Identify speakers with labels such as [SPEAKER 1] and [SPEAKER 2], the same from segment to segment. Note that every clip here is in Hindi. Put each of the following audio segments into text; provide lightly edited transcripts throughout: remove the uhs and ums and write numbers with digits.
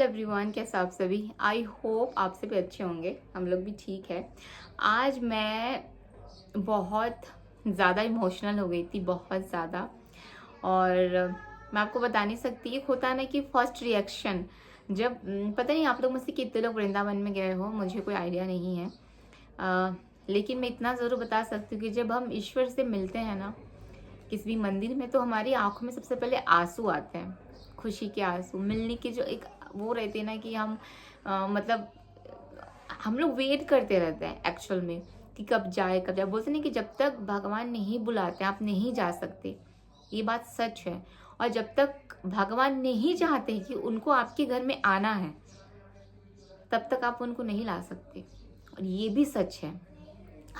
[SPEAKER 1] एवरीवन, कैसे आप सभी। आई होप आप सभी अच्छे होंगे, हम लोग भी ठीक है। आज मैं बहुत ज़्यादा इमोशनल हो गई थी, बहुत ज़्यादा। और मैं आपको बता नहीं सकती। एक होता है ना कि फर्स्ट रिएक्शन, जब पता नहीं आप लोग में से कितने लोग वृंदावन में गए हो, मुझे कोई आइडिया नहीं है। लेकिन मैं इतना ज़रूर बता सकती हूँ कि जब हम ईश्वर से मिलते हैं ना किसी भी मंदिर में, तो हमारी आंखों में सबसे पहले आंसू आते हैं, खुशी के आंसू। मिलने के जो एक वो रहते हैं ना कि हम मतलब हम लोग वेट करते रहते हैं एक्चुअल में कि कब जाए कब जाए। बोलते नहीं कि जब तक भगवान नहीं बुलाते आप नहीं जा सकते। ये बात सच है। और जब तक भगवान नहीं चाहते कि उनको आपके घर में आना है, तब तक आप उनको नहीं ला सकते। और ये भी सच है।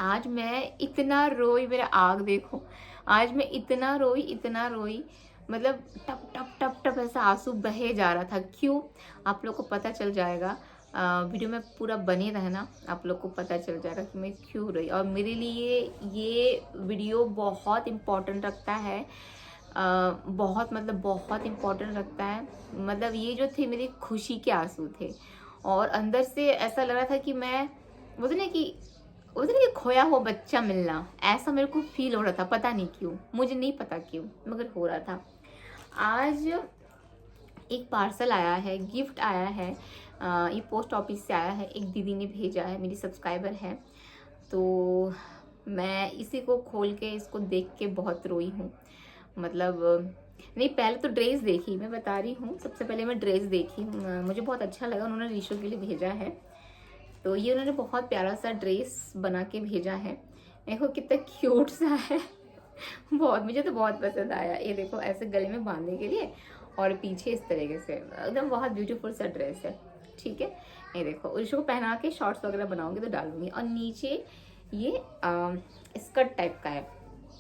[SPEAKER 1] आज मैं इतना रोई, मेरा आग देखो। आज मैं इतना रोई, मतलब टप टप टप टप ऐसा आंसू बहे जा रहा था। क्यों, आप लोग को पता चल जाएगा। वीडियो में पूरा बने रहना, आप लोग को पता चल जाएगा कि मैं क्यों रोई। और मेरे लिए ये वीडियो बहुत इम्पोर्टेंट रखता है। बहुत मतलब बहुत इम्पोर्टेंट रखता है। मतलब ये जो थे मेरी खुशी के आंसू थे। और अंदर से ऐसा लग रहा था कि मैं बोलते ना कि खोया हुआ बच्चा मिलना, ऐसा मेरे को फील हो रहा था। पता नहीं क्यों, मुझे नहीं पता क्यों, मगर हो रहा था। आज एक पार्सल आया है, गिफ्ट आया है। ये पोस्ट ऑफिस से आया है, एक दीदी ने भेजा है, मेरी सब्सक्राइबर है। तो मैं इसी को खोल के, इसको देख के बहुत रोई हूँ। मतलब नहीं, पहले तो ड्रेस देखी, मैं बता रही हूँ। सबसे पहले मैं ड्रेस देखी, मुझे बहुत अच्छा लगा। उन्होंने रीशो के लिए भेजा है, तो ये उन्होंने बहुत प्यारा सा ड्रेस बना के भेजा है। देखो कितना क्यूट सा है। बहुत, मुझे तो बहुत पसंद आया। ये देखो ऐसे गले में बांधने के लिए, और पीछे इस तरीके से एकदम बहुत ब्यूटीफुल सा ड्रेस है। ठीक है, ये देखो इसको पहना के शॉर्ट्स वगैरह बनाऊंगी तो डालूंगी। और नीचे ये स्कर्ट टाइप का है।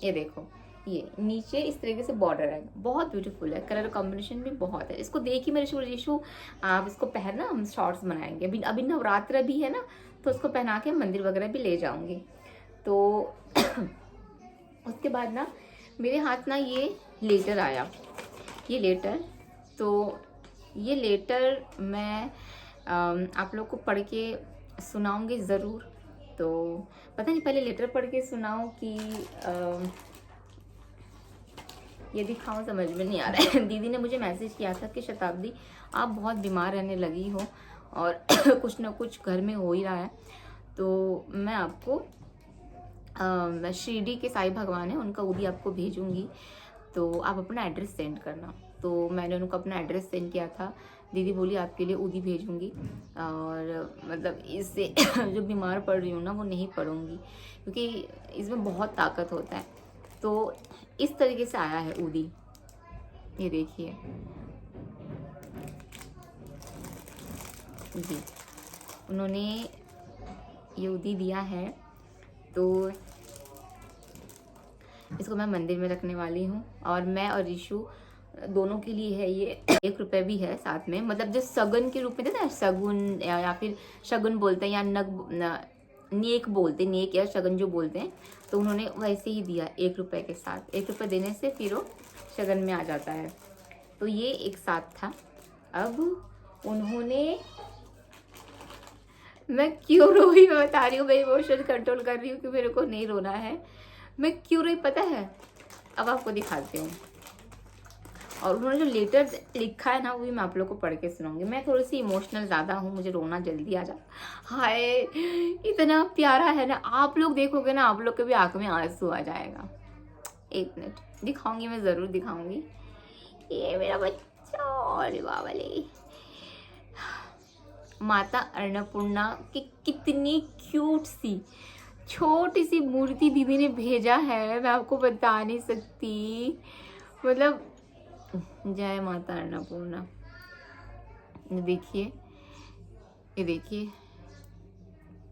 [SPEAKER 1] ये देखो, ये नीचे इस तरीके से बॉर्डर है, बहुत ब्यूटीफुल है। कलर कॉम्बिनेशन भी बहुत है। इसको देख ही मेरे रीशु आप इसको पहनना, हम शॉर्ट्स बनाएंगे। अभी नवरात्र भी है ना, तो उसको पहना के मंदिर वगैरह भी ले जाऊंगी। तो उसके बाद ना मेरे हाथ ना ये लेटर आया, ये लेटर। तो ये लेटर मैं आप लोग को पढ़ के सुनाऊंगी ज़रूर। तो पता नहीं पहले लेटर पढ़ के सुनाऊं कि ये दिखाऊं, समझ में नहीं आ रहा है। दीदी ने मुझे मैसेज किया था कि शताब्दी आप बहुत बीमार रहने लगी हो और कुछ ना कुछ घर में हो ही रहा है, तो मैं आपको शिरडी के साईं भगवान है, उनका उदी आपको भेजूंगी, तो आप अपना एड्रेस सेंड करना। तो मैंने उनको अपना एड्रेस सेंड किया था। दीदी बोली आपके लिए उदी भेजूंगी, और मतलब इससे जो बीमार पड़ रही हूँ ना वो नहीं पड़ूंगी, क्योंकि इसमें बहुत ताकत होता है। तो इस तरीके से आया है उदी, ये देखिए जी, उन्होंने ये उदी दिया है। तो इसको मैं मंदिर में रखने वाली हूँ, और मैं और ऋषु दोनों के लिए है। ये 1 रुपये भी है साथ में, मतलब जो सगुन के रूप में देता है, सगुन या फिर शगुन बोलते हैं, या नेक बोलते, नेक या शगन जो बोलते हैं। तो उन्होंने वैसे ही दिया 1 रुपये के साथ। 1 रुपये देने से फिर वो शगन में आ जाता है। तो ये एक साथ था। अब उन्होंने, मैं क्यों रोई मैं बता रही हूँ, मैं इमोशन कंट्रोल कर रही हूँ कि मेरे को नहीं रोना है। मैं क्यों रोई पता है, अब आपको दिखाती हूँ। और उन्होंने जो लेटर लिखा है ना, वो भी मैं आप लोग को पढ़ के सुनाऊंगी। मैं थोड़ी सी इमोशनल ज़्यादा हूँ, मुझे रोना जल्दी आ जाता। हाय, इतना प्यारा है ना, आप लोग देखोगे ना, आप लोग के भी आंख में आंसू आ जाएगा। 1 मिनट दिखाऊंगी, मैं ज़रूर दिखाऊंगी। ये मेरा बच्चा, और वाले माता अन्नपूर्णा की कितनी क्यूट सी छोटी सी मूर्ति दीदी ने भेजा है, मैं आपको बता नहीं सकती। मतलब जय माता अन्नपूर्णा। देखिए, ये देखिए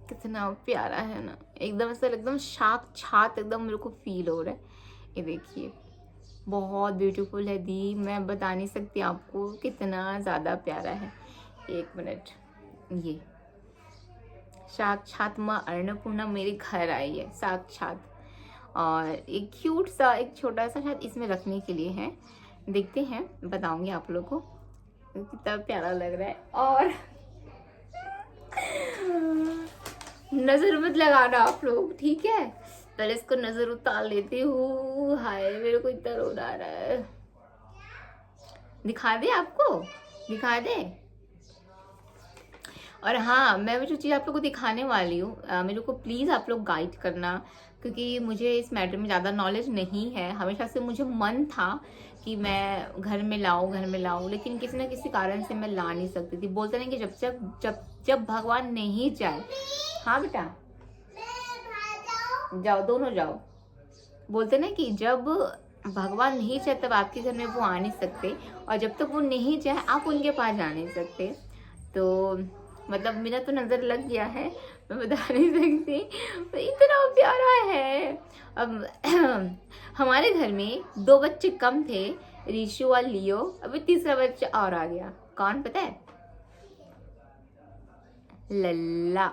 [SPEAKER 1] कितना प्यारा है ना, एकदम ऐसा एकदम साक्षात एकदम मेरे को फील हो रहा है। ये देखिए बहुत ब्यूटीफुल है दी, मैं बता नहीं सकती आपको कितना ज़्यादा प्यारा है। 1 मिनट, ये साक्षात माँ अन्नपूर्णा मेरे घर आई है साक्षात। और एक क्यूट सा, एक छोटा सा शायद इसमें रखने के लिए है, देखते हैं, बताऊंगी आप लोग को। देखो कितना प्यारा लग रहा है। और नजर मत लगाना आप लोग, ठीक है? पहले इसको नजर उतार लेती हूँ। हाय मेरे को इतना रोना आ रहा है। दिखा दे आपको, दिखा दे। और हाँ, मैं जो चीज़ आप लोग को दिखाने वाली हूँ, मेरे को प्लीज़ आप लोग गाइड करना, क्योंकि मुझे इस मैटर में ज़्यादा नॉलेज नहीं है। हमेशा से मुझे मन था कि मैं घर में लाऊं, लेकिन किसी न किसी कारण से मैं ला नहीं सकती थी। बोलते नहीं कि जब भगवान नहीं चाहे। हाँ बेटा, जाओ, दोनों जाओ। बोलते ना कि जब भगवान नहीं चाहे तब आपके घर में वो आ नहीं सकते, और जब तक वो नहीं चाहे आप उनके पास जा नहीं सकते। तो मतलब मेरा तो नज़र लग गया है, मैं बता नहीं सकती, इतना प्यारा है। अब हमारे घर में 2 बच्चे कम थे, ऋषु और लियो। अभी तीसरा बच्चा और आ गया। कौन पता है? लल्ला।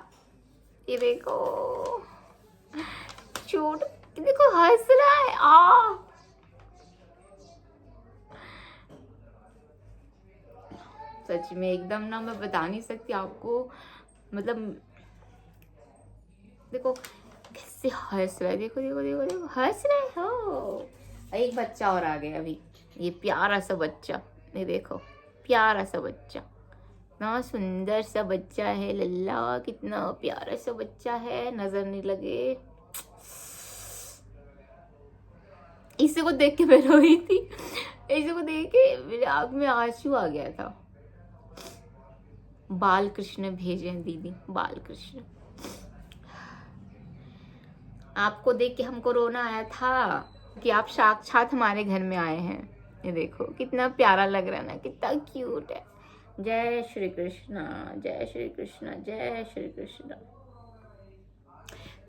[SPEAKER 1] ये देखो छोट, देखो हंस रहा है। सच में एकदम ना, मैं बता नहीं सकती आपको। मतलब देखो कैसे हंस रहा है, देखो देखो देखो देखो, हंस रहे हो। एक बच्चा और आ गया अभी, ये प्यारा सा बच्चा। ये देखो प्यारा सा बच्चा, इतना सुंदर सा बच्चा है लल्ला, कितना प्यारा सा बच्चा है, नजर नहीं लगे। इसी को देख के मैं रोई थी, इसी को देख के मेरे आँख में आंसू आ गया था। बाल कृष्ण भेजे हैं दीदी, बाल कृष्ण। आपको देख के हमको रोना आया था कि आप साक्षात हमारे घर में आए हैं। ये देखो कितना प्यारा लग रहा है ना, कितना क्यूट है। जय श्री कृष्णा, जय श्री कृष्णा, जय श्री कृष्णा।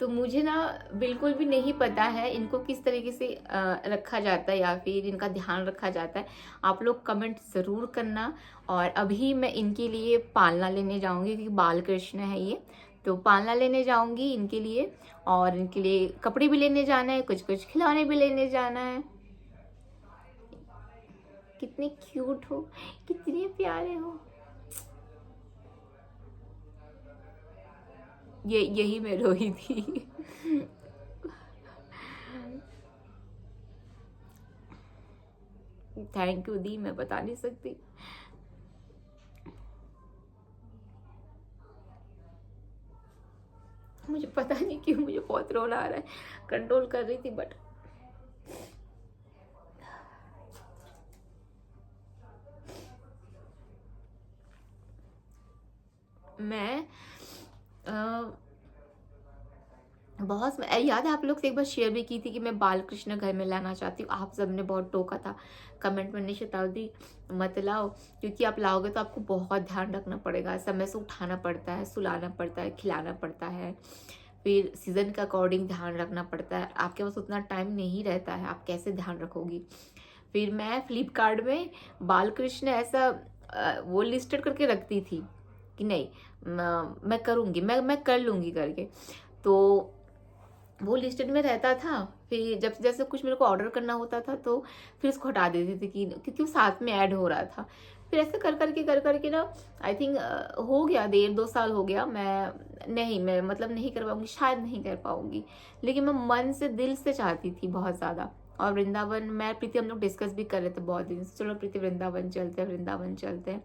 [SPEAKER 1] तो मुझे ना बिल्कुल भी नहीं पता है इनको किस तरीके से रखा जाता है, या फिर इनका ध्यान रखा जाता है। आप लोग कमेंट ज़रूर करना। और अभी मैं इनके लिए पालना लेने जाऊंगी, क्योंकि बाल कृष्ण है ये, तो पालना लेने जाऊंगी इनके लिए। और इनके लिए कपड़े भी लेने जाना है, कुछ कुछ खिलौने भी लेने जाना है। कितने क्यूट हो, कितने प्यारे हो। यही मैं रोई थी। थैंक यू दी, मैं बता नहीं सकती। मुझे पता नहीं क्यों मुझे बहुत रोना आ रहा है, कंट्रोल कर रही थी बट मैं बहुत याद है आप लोग से एक बार शेयर भी की थी कि मैं बाल कृष्ण घर में लाना चाहती हूँ। आप सबने बहुत टोका था कमेंट में, शताब्दी मत लाओ, क्योंकि आप लाओगे तो आपको बहुत ध्यान रखना पड़ेगा, समय से उठाना पड़ता है, सुलाना पड़ता है, खिलाना पड़ता है, फिर सीजन के अकॉर्डिंग ध्यान रखना पड़ता है। आपके पास उतना टाइम नहीं रहता है, आप कैसे ध्यान रखोगी। फिर मैं फ्लिपकार्ट में बाल कृष्ण ऐसा वो लिस्टेड करके रखती थी कि नहीं मैं करूँगी, मैं कर लूँगी करके। तो वो लिस्टेड में रहता था। फिर जब जैसे कुछ मेरे को ऑर्डर करना होता था तो फिर उसको हटा देती थी, कि क्योंकि वो साथ में ऐड हो रहा था। फिर ऐसे कर करके ना आई थिंक हो गया 1.5-2 साल हो गया। मैं मतलब नहीं कर पाऊंगी, शायद नहीं कर पाऊंगी, लेकिन मैं मन से दिल से चाहती थी बहुत ज़्यादा। और वृंदावन, मैं प्रीति हम लोग डिस्कस भी कर रहे थे बहुत दिन से, चलो प्रीति वृंदावन चलते हैं, वृंदावन चलते हैं।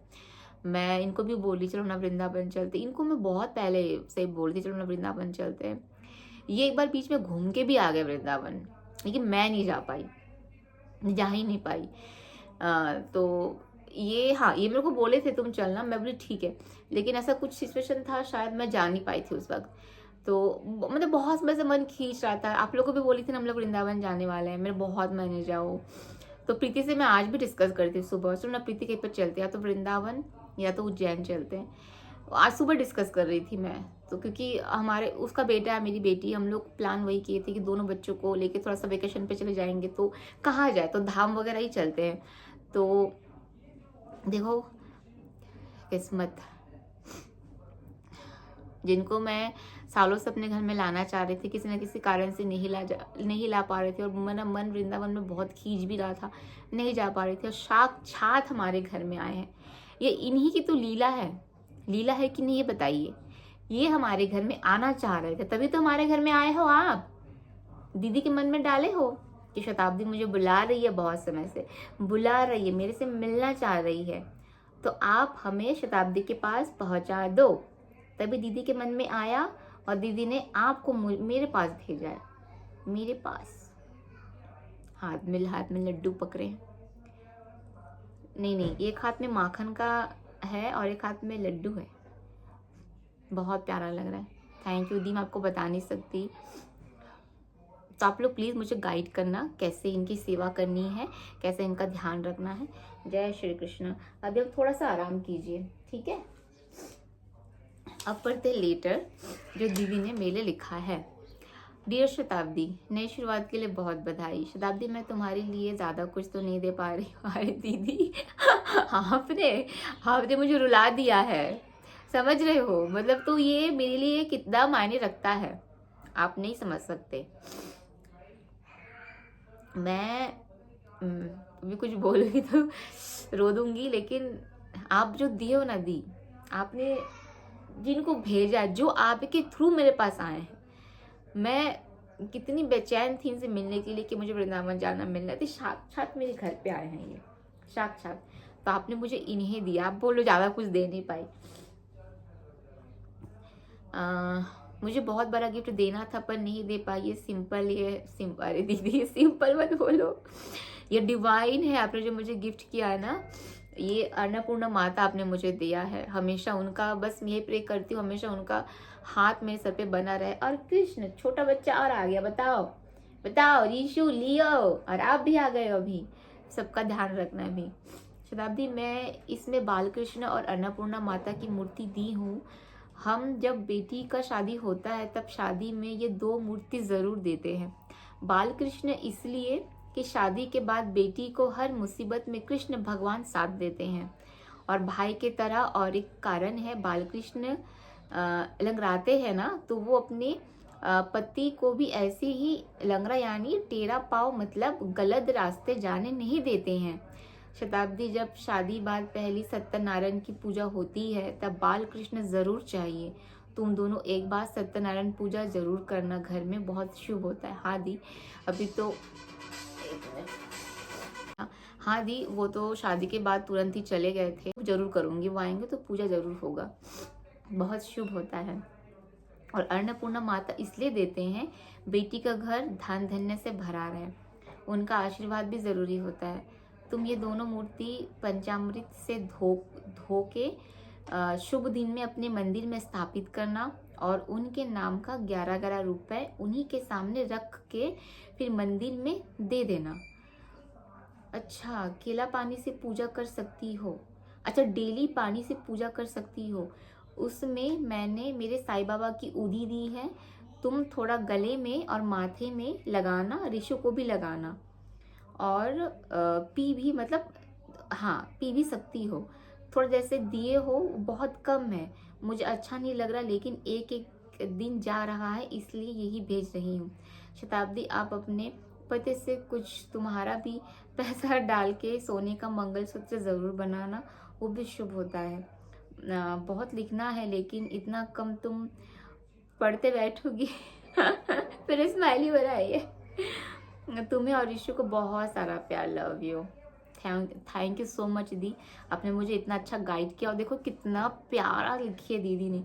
[SPEAKER 1] मैं इनको भी बोली चलो ना वृंदावन चलते, इनको मैं बहुत पहले से बोलती चलो ना वृंदावन चलते हैं। ये एक बार बीच में घूम के भी आ गए वृंदावन, लेकिन मैं नहीं जा पाई, जा ही नहीं पाई। तो ये हाँ, ये मेरे को बोले थे तुम चलना, मैं बोली ठीक है, लेकिन ऐसा कुछ सिचुएशन था, शायद मैं जा नहीं पाई थी उस वक्त। तो मतलब बहुत समय से मन खींच रहा था। आप लोग को भी बोली थी ना हम लोग वृंदावन जाने वाले हैं, मेरे बहुत मन है जाओ। तो प्रीति से मैं आज भी डिस्कस करती थी सुबह, सुनो ना प्रीति कहीं पर चलते, या तो वृंदावन या तो उज्जैन चलते हैं। आज सुबह डिस्कस कर रही थी मैं, तो क्योंकि हमारे उसका बेटा है, मेरी बेटी, हम लोग प्लान वही किए थे कि दोनों बच्चों को लेके थोड़ा सा वेकेशन पे चले जाएंगे, तो कहाँ जाए, तो धाम वगैरह ही चलते हैं। तो देखो किस्मत, जिनको मैं सालों से अपने घर में लाना चाह रही थी, किसी न किसी कारण से नहीं ला पा रहे थे, और मेरा मन वृंदावन में बहुत खींच भी रहा था, नहीं जा पा रही थी, और साक्षात हमारे घर में आए हैं। ये इन्हीं की तो लीला है। लीला है कि नहीं ये बताइए। ये हमारे घर में आना चाह रहे थे, तभी तो हमारे घर में आए हो आप। दीदी के मन में डाले हो कि शताब्दी मुझे बुला रही है, बहुत समय से बुला रही है, मेरे से मिलना चाह रही है, तो आप हमें शताब्दी के पास पहुंचा दो। तभी दीदी के मन में आया और दीदी ने आपको मेरे पास भेजा है। मेरे पास हाथ में लड्डू पकड़े। नहीं नहीं, एक हाथ में माखन का है और एक हाथ में लड्डू है। बहुत प्यारा लग रहा है। थैंक यू दी, मैं आपको बता नहीं सकती। तो आप लोग प्लीज़ मुझे गाइड करना कैसे इनकी सेवा करनी है, कैसे इनका ध्यान रखना है। जय श्री कृष्ण। अभी अब थोड़ा सा आराम कीजिए, ठीक है। अब पढ़ते लेटर जो दीदी ने मेरे लिखा है। डियर शताब्दी, नई शुरुआत के लिए बहुत बधाई। शताब्दी, मैं तुम्हारे लिए ज़्यादा कुछ तो नहीं दे पा रही हूँ। अरे दीदी आपने मुझे रुला दिया है, समझ रहे हो? मतलब तो ये मेरे लिए कितना मायने रखता है आप नहीं समझ सकते। मैं अभी कुछ बोलूँगी तो रो दूंगी, लेकिन आप जो दिए हो ना दी, आपने जिनको भेजा, जो आपके थ्रू मेरे पास आए हैं, मैं कितनी बेचैन थी इनसे मिलने के लिए कि मुझे वृंदावन जाना मिलना थी। साक्षात मेरे घर पे आए हैं ये, साक्षात। तो आपने मुझे इन्हें दिया। आप बोलो ज़्यादा कुछ दे नहीं पाई। मुझे बहुत बड़ा गिफ्ट देना था पर नहीं दे पाई। ये सिंपल, अरे दीदी ये सिंपल मत बोलो, ये डिवाइन है। आपने जो मुझे गिफ्ट किया है ना, ये अन्नपूर्णा माता आपने मुझे दिया है। हमेशा उनका बस यही प्रे करती हूँ, हमेशा उनका हाथ मेरे सर पे बना रहे। और कृष्ण छोटा बच्चा और आ गया, बताओ बताओ, रीशु लियो, और आप भी आ गए हो। अभी सबका ध्यान रखना भी। शताब्दी, मैं इसमें बालकृष्ण और अन्नपूर्णा माता की मूर्ति दी हूँ। हम जब बेटी का शादी होता है तब शादी में ये 2 मूर्ति जरूर देते हैं। बालकृष्ण इसलिए कि शादी के बाद बेटी को हर मुसीबत में कृष्ण भगवान साथ देते हैं और भाई के तरह। और एक कारण है, बालकृष्ण लंगड़ाते हैं ना, तो वो अपने पति को भी ऐसे ही लंगड़ा यानी टेढ़ा पाँव, मतलब गलत रास्ते जाने नहीं देते हैं। शताब्दी, जब शादी बाद पहली सत्यनारायण की पूजा होती है तब बाल कृष्ण जरूर चाहिए। तुम दोनों एक बार सत्यनारायण पूजा जरूर करना, घर में बहुत शुभ होता है। हाँ दी, अभी तो हाँ दी, वो तो शादी के बाद तुरंत ही चले गए थे। जरूर करूँगी, वो आएंगे तो पूजा जरूर होगा, बहुत शुभ होता है। और अन्नपूर्णा माता इसलिए देते हैं, बेटी का घर धन धन्य से भरा रहे, उनका आशीर्वाद भी जरूरी होता है। तुम ये दोनों मूर्ति पंचामृत से धो के शुभ दिन में अपने मंदिर में स्थापित करना और उनके नाम का 11 रुपए उन्हीं के सामने रख के फिर मंदिर में दे देना। अच्छा, केला पानी से पूजा कर सकती हो? अच्छा, डेली पानी से पूजा कर सकती हो। उसमें मैंने मेरे साईं बाबा की उदी दी है, तुम थोड़ा गले में और माथे में लगाना, ऋषु को भी लगाना। और पी भी, मतलब हाँ पी भी सकती हो। थोड़ा जैसे दिए हो, बहुत कम है, मुझे अच्छा नहीं लग रहा, लेकिन एक एक दिन जा रहा है इसलिए यही भेज रही हूँ। शताब्दी, आप अपने पति से कुछ तुम्हारा भी पैसा डाल के सोने का मंगलसूत्र ज़रूर बनाना, वो भी शुभ होता है। बहुत लिखना है लेकिन इतना कम तुम पढ़ते बैठोगी फिर स्माइली हो रहा है। तुम्हें और ऋषु को बहुत सारा प्यार, love you. Thank you so much दी, आपने मुझे इतना अच्छा गाइड किया। और देखो कितना प्यारा लिखी है दीदी ने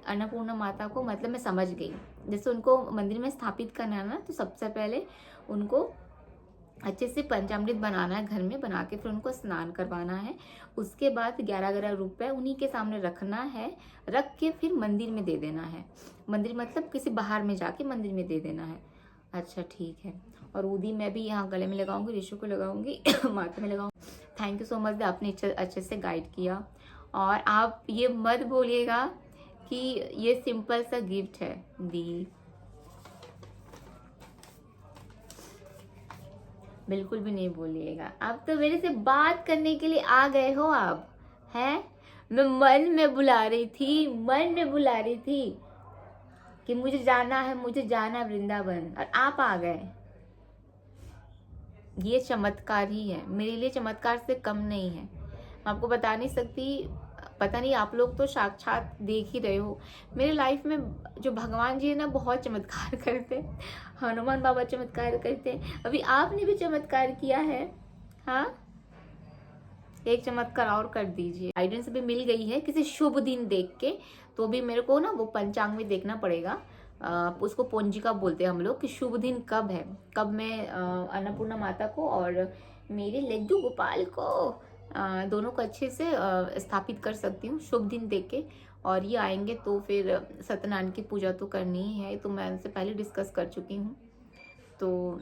[SPEAKER 1] अन्नपूर्णा माता को, मतलब मैं समझ गई। जैसे उनको मंदिर में स्थापित करना है ना, तो सबसे पहले उनको अच्छे से पंचामृत बनाना है, घर में बना के फिर उनको स्नान करवाना है। उसके बाद 11 रुपए उन्हीं के सामने रखना है, रख के फिर मंदिर में दे देना है। मंदिर मतलब किसी बाहर में जाके मंदिर में दे देना है। अच्छा ठीक है। और उदी मैं भी यहाँ गले में लगाऊंगी, ऋषु को लगाऊंगी माथे में लगाऊंगी। थैंक यू सो मच, आपने अच्छे से गाइड किया। और आप ये मत बोलिएगा कि ये सिंपल सा गिफ्ट है दी, बिल्कुल भी नहीं बोलिएगा। आप तो मेरे से बात करने के लिए आ गए हो आप, हैं? मैं मन में बुला रही थी, मन में बुला रही थी कि मुझे जाना है, मुझे जाना वृंदावन, और आप आ गए। ये चमत्कार ही है, मेरे लिए चमत्कार से कम नहीं है। आपको बता नहीं सकती। पता नहीं, आप लोग तो साक्षात देख ही रहे हो। मेरे लाइफ में जो भगवान जी है ना, बहुत चमत्कार करते हैं। हनुमान बाबा चमत्कार करते हैं। अभी आपने भी चमत्कार किया है। हाँ, एक चमत्कार और कर दीजिए। गाइडेंस भी मिल गई है किसी शुभ दिन देख के। तो भी मेरे को ना वो पंचांग में देखना पड़ेगा। उसको पंजिका बोलते हैं हम लोग, कि शुभ दिन कब है, कब मैं अन्नपूर्णा माता को और मेरे लड्डू गोपाल को दोनों को अच्छे से स्थापित कर सकती हूँ शुभ दिन देख के। और ये आएंगे तो फिर सत्यनारायण की पूजा तो करनी ही है, तो मैं उनसे पहले डिस्कस कर चुकी हूँ। तो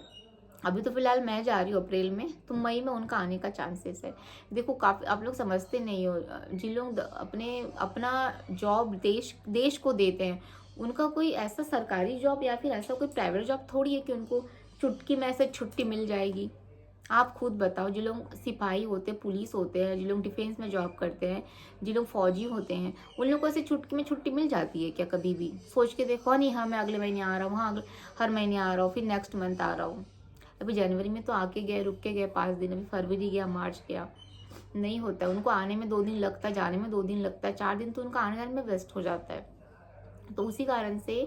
[SPEAKER 1] अभी तो फिलहाल मैं जा रही हूँ अप्रैल में, तो मई में उनका आने का चांसेस है। देखो, काफ़ी आप लोग समझते नहीं हो, जिन लोग अपना जॉब देश को देते हैं, उनका कोई ऐसा सरकारी जॉब या फिर ऐसा कोई प्राइवेट जॉब थोड़ी है कि उनको चुटकी में ऐसे छुट्टी मिल जाएगी। आप खुद बताओ, जो लोग सिपाही होते हैं, पुलिस होते हैं, जो लोग डिफेंस में जॉब करते हैं, जो लोग फौजी होते हैं, उन लोगों को ऐसे चुटकी में छुट्टी मिल जाती है क्या कभी भी? सोच के देखो। नहीं, हाँ मैं अगले महीने आ रहा हूँ, हाँ हर महीने आ रहा हूँ, फिर नेक्स्ट मंथ आ रहा हूँ। अभी जनवरी में तो आके गए, रुक के गए 5 दिन, अभी फरवरी गया, मार्च गया। नहीं होता है। उनको आने में 2 दिन लगता है, जाने में 2 दिन लगता है, 4 दिन तो उनका आने जाने में वेस्ट हो जाता है। तो उसी कारण से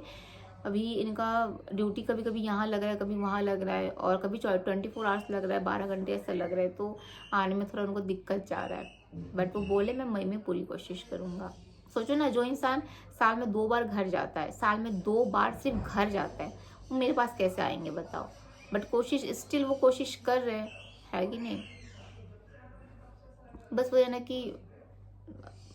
[SPEAKER 1] अभी इनका ड्यूटी कभी कभी यहाँ लग रहा है, कभी वहाँ लग रहा है, और कभी 24 आवर्स लग रहा है, 12 घंटे ऐसा लग रहा है। तो आने में थोड़ा उनको दिक्कत जा रहा है। बट वो बोले मैं मई में पूरी कोशिश करूँगा। सोचो ना, जो इंसान साल में 2 बार घर जाता है, साल में 2 बार सिर्फ घर जाता है, वो मेरे पास कैसे आएंगे बताओ? बट कोशिश स्टिल वो कोशिश कर रहे हैं, है कि नहीं? बस वो है ना कि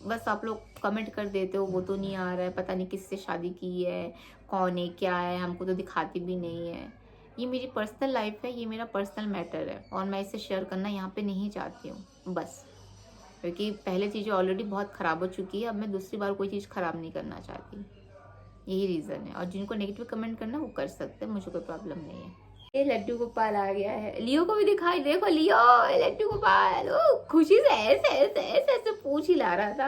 [SPEAKER 1] बस आप लोग कमेंट कर देते हो वो तो नहीं आ रहा है, पता नहीं किससे शादी की है, कौन है, क्या है, हमको तो दिखाती भी नहीं है। ये मेरी पर्सनल लाइफ है, ये मेरा पर्सनल मैटर है, और मैं इसे शेयर करना यहाँ पे नहीं चाहती हूँ बस। क्योंकि पहले चीज़ें ऑलरेडी बहुत ख़राब हो चुकी है, अब मैं दूसरी बार कोई चीज़ ख़राब नहीं करना चाहती। यही रीज़न है। और जिनको नेगेटिव कमेंट करना वो कर सकते हैं, मुझे कोई प्रॉब्लम नहीं है। ये लड्डू गोपाल आ गया है। लियो को भी दिखाई, देखो लियो, लड्डू गोपाल ओ खुशी से ऐसे ऐसे ऐसे ऐसे पूछ ही ला रहा था,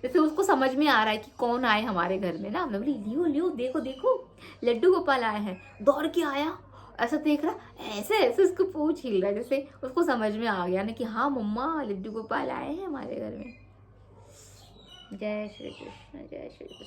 [SPEAKER 1] जैसे उसको समझ में आ रहा है कि कौन आए हमारे घर में ना। मैं बोली लियो लियो देखो देखो लड्डू गोपाल आए हैं। दौड़ के आया, ऐसा देख रहा, ऐसे ऐसे उसको पूछ हिल रहा है, जैसे उसको समझ में आ गया ना कि हाँ मम्मा लड्डू गोपाल आए हैं हमारे घर में। जय श्री कृष्ण, जय श्री कृष्ण।